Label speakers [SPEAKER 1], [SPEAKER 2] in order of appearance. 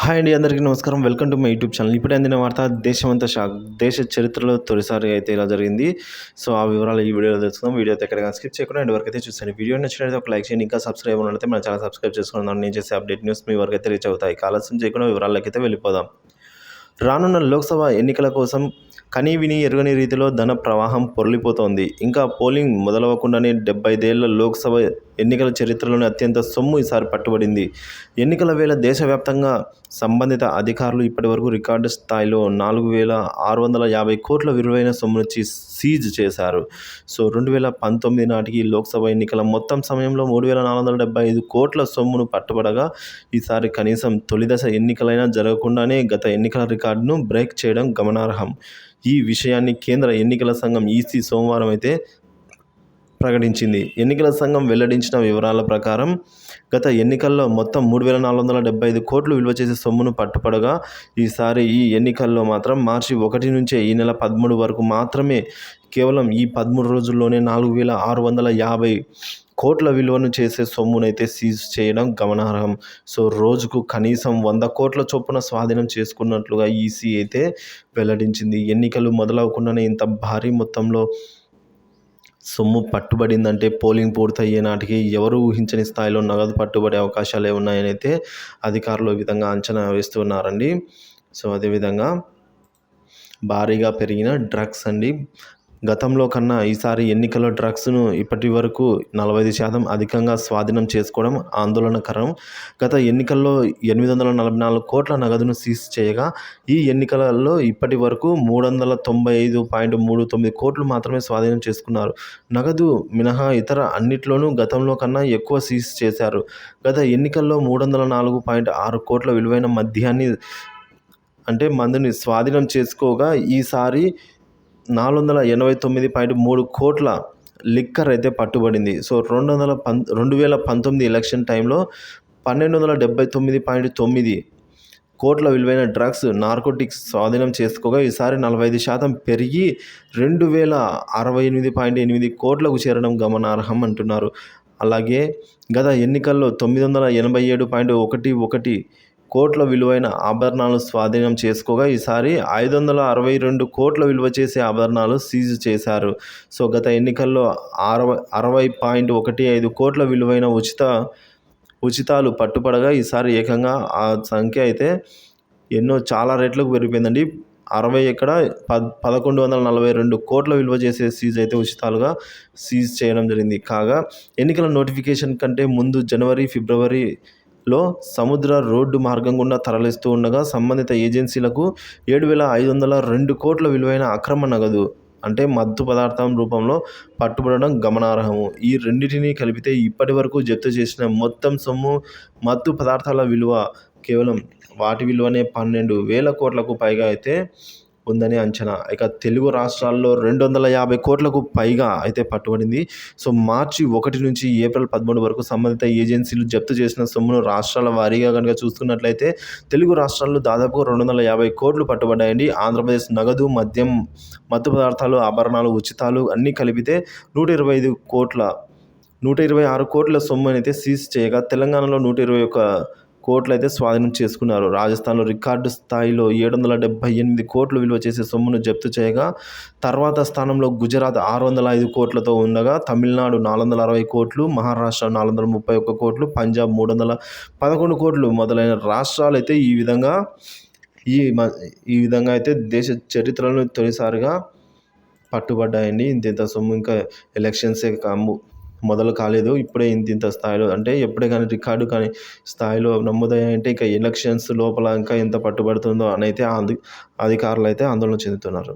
[SPEAKER 1] Hi అండి, అందరికీ నమస్కారం. Welcome to my YouTube channel. ఇప్పుడే అందిన వార్త దేశమంతా షాక్. దేశ చరిత్రలో తొలిసారిగా అయితే ఇలా జరిగింది. సో ఆ వివరాలు ఈ వీడియోలో తెలుసుకుందాం. వీడియో అయితే ఎక్కడికైనా స్కిప్ చేయకుండా ఎండ్ వరకు అయితే చూసేయండి. వీడియో నచ్చినట్లయితే ఒక లైక్ చేయండి. ఇంకా సబ్స్క్రైబ్ అవ్వనట్లయితే మన ఛానల్ సబ్స్క్రైబ్ చేసుకుందాం. నేను చేసే అప్డేట్ న్యూస్ మీ వరకు అయితే రీచ్ అవుతాయి. ఆలస్యం చేయకుండా వివరాల్లోకి అయితే వెళ్ళిపోదాం. రానున్న లోక్సభ ఎన్నికల కోసం కనీవినీ ఎరుగని రీతిలో ధన ప్రవాహం పొర్లిపోతోంది. ఇంకా పోలింగ్ మొదలవకుండానే 75 ఏళ్ల లోక్సభ ఎన్నికల చరిత్రలోనే అత్యంత సొమ్ము ఈసారి పట్టుబడింది. ఎన్నికల వేళ దేశవ్యాప్తంగా సంబంధిత అధికారులు ఇప్పటివరకు రికార్డు స్థాయిలో 4,650 కోట్ల విలువైన సొమ్మును సీజ్ చేశారు. సో 2019 నాటికి లోక్సభ ఎన్నికల మొత్తం సమయంలో 3,475 కోట్ల సొమ్మును పట్టుబడగా, ఈసారి కనీసం తొలిదశ ఎన్నికలైనా జరగకుండానే గత ఎన్నికల రికార్డును బ్రేక్ చేయడం గమనార్హం. ఈ విషయాన్ని కేంద్ర ఎన్నికల సంఘం ఈసీ సోమవారం అయితే ప్రకటించింది. ఎన్నికల సంఘం వెల్లడించిన వివరాల ప్రకారం గత ఎన్నికల్లో మొత్తం 3,475 కోట్లు విలువ చేసే సొమ్మును పట్టుపడగా, ఈసారి ఈ ఎన్నికల్లో మాత్రం మార్చి 1 నుంచే ఈ నెల 13 వరకు మాత్రమే కేవలం ఈ 13 రోజుల్లోనే 4,650 కోట్ల విలువను చేసే సొమ్మునైతే సీజ్ చేయడం గమనార్హం. సో రోజుకు కనీసం 100 కోట్ల చొప్పున స్వాధీనం చేసుకున్నట్లుగా ఈసీ అయితే వెల్లడించింది. ఎన్నికలు మొదలవకుండానే ఇంత భారీ మొత్తంలో సొమ్ము పట్టుబడిందంటే పోలింగ్ పూర్తయ్యే నాటికి ఎవరు ఊహించని స్థాయిలో నగదు పట్టుబడే అవకాశాలే ఉన్నాయని అయితే అధికారులు ఈ విధంగా అంచనా వేస్తున్నారండి. సో అదేవిధంగా భారీగా పెరిగిన డ్రగ్స్ అండి. గతంలో కన్నా ఈసారి ఎన్నికల్లో డ్రగ్స్ను ఇప్పటి వరకు 45% అధికంగా స్వాధీనం చేసుకోవడం ఆందోళనకరం. గత ఎన్నికల్లో 844 కోట్ల నగదును సీజ్ చేయగా, ఈ ఎన్నికలలో ఇప్పటి వరకు 395.39 కోట్లు మాత్రమే స్వాధీనం చేసుకున్నారు. నగదు మినహా ఇతర అన్నిట్లోనూ గతంలో కన్నా ఎక్కువ సీజ్ చేశారు. గత ఎన్నికల్లో 304.6 కోట్ల విలువైన మందుని స్వాధీనం చేసుకోగా, ఈసారి 489.3 కోట్ల లిక్కర్ అయితే పట్టుబడింది. సో 2019 ఎలక్షన్ టైంలో 1,279.9 కోట్ల విలువైన డ్రగ్స్, నార్కోటిక్స్ స్వాధీనం చేసుకోగా, ఈసారి 45% పెరిగి 2,068.8 కోట్లకు చేరడం గమనార్హం అంటున్నారు. అలాగే గత ఎన్నికల్లో 987.11 కోట్ల విలువైన ఆభరణాలు స్వాధీనం చేసుకోగా, ఈసారి 562 కోట్ల విలువ చేసే ఆభరణాలు సీజ్ చేశారు. సో గత ఎన్నికల్లో 60.15 కోట్ల విలువైన ఉచితాలు పట్టుపడగా, ఈసారి ఏకంగా ఆ సంఖ్య అయితే చాలా రెట్లకు పెరిగిపోయిందండి. 60 ఎక్కడ 1,142 కోట్ల విలువ చేసే సీజ్ అయితే ఉచితాలుగా సీజ్ చేయడం జరిగింది. కాగా ఎన్నికల నోటిఫికేషన్ కంటే ముందు జనవరి, ఫిబ్రవరిలో సముద్ర రోడ్డు మార్గం గుండా తరలిస్తూ ఉండగా సంబంధిత ఏజెన్సీలకు 7,502 కోట్ల విలువైన అక్రమ నగదు మత్తు పదార్థం రూపంలో పట్టుబడడం గమనార్హము. ఈ రెండింటినీ కలిపితే ఇప్పటి వరకు జప్తు చేసిన మొత్తం సొమ్ము, మత్తు పదార్థాల విలువ కేవలం వాటి విలువనే 12,000 కోట్లకు పైగా అయితే ఉందని అంచనా. ఇక తెలుగు రాష్ట్రాల్లో 250 కోట్లకు పైగా అయితే పట్టుబడింది. సో మార్చి 1 నుంచి ఏప్రిల్ 13 వరకు సంబంధిత ఏజెన్సీలు జప్తు చేసిన సొమ్మును రాష్ట్రాల వారీగా కనుక చూసుకున్నట్లయితే తెలుగు రాష్ట్రాల్లో దాదాపు 250 కోట్లు పట్టుబడ్డాయండి. ఆంధ్రప్రదేశ్ నగదు, మద్యం, మత్తు పదార్థాలు, ఆభరణాలు, ఉచితాలు అన్నీ కలిపితే 126 కోట్ల సొమ్ము అయితే సీజ్ చేయగా, తెలంగాణలో 121 కోట్లు అయితే స్వాధీనం చేసుకున్నారు. రాజస్థాన్లో రికార్డు స్థాయిలో 778 కోట్లు విలువ చేసే సొమ్మును జప్తు చేయగా, తర్వాత స్థానంలో గుజరాత్ 605 కోట్లతో ఉండగా, తమిళనాడు 460 కోట్లు, మహారాష్ట్ర 431 కోట్లు, పంజాబ్ 311 కోట్లు మొదలైన రాష్ట్రాలు అయితే ఈ విధంగా అయితే దేశ చరిత్రలో తొలిసారిగా పట్టుబడ్డాయండి. ఇంత సొమ్ము ఇంకా ఎలక్షన్సే మొదలు కాలేదు, ఇప్పుడే ఇంత స్థాయిలో ఎప్పుడే కానీ రికార్డు కానీ స్థాయిలో నమోదయ్యాయంటే ఇక ఎలక్షన్స్ లోపల ఇంకా ఎంత పట్టుబడుతుందో అని అయితే అధికారులు అయితే ఆందోళన చెందుతున్నారు.